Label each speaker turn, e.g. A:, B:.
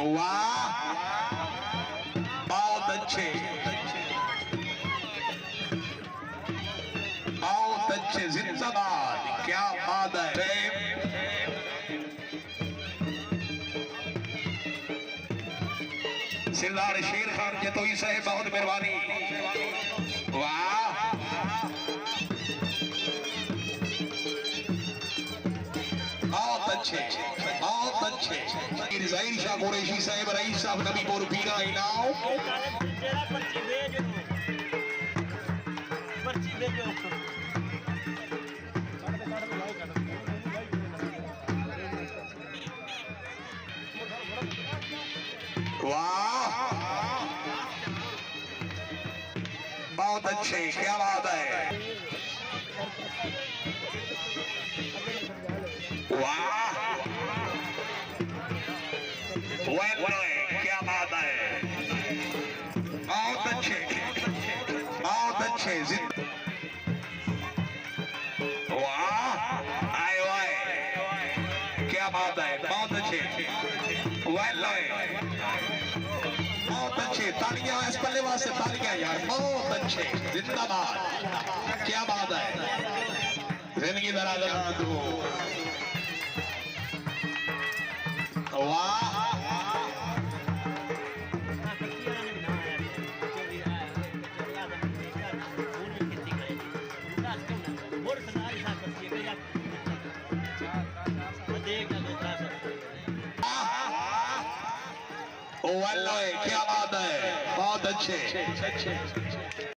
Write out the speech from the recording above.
A: वाह, बहुत अच्छे, बहुत अच्छे, जिंदाबाद, क्या बात है। सरदार शेर खान जतोई साहब बहुत मेहरबानी। वाह, बहुत अच्छे, बहुत अच्छे। ज़हीर शाह कुरैशी साहब, रईस साहब नबीपुर पीरा इनाम।
B: पर्ची भेजो, पर्ची भेजो।
A: वाह, बहुत अच्छे, क्या बात है। वाह, क्या बात है, बहुत अच्छे, बहुत अच्छे। वाह, आए वाए, क्या बात है, बहुत अच्छे, बहुत अच्छे। तालियां इस पल्ले वास्ते, तालियां यार, बहुत अच्छे, जिंदाबाद, क्या बात है। जिंदगी दराज दो। वाह, क्या बात है, बहुत अच्छे।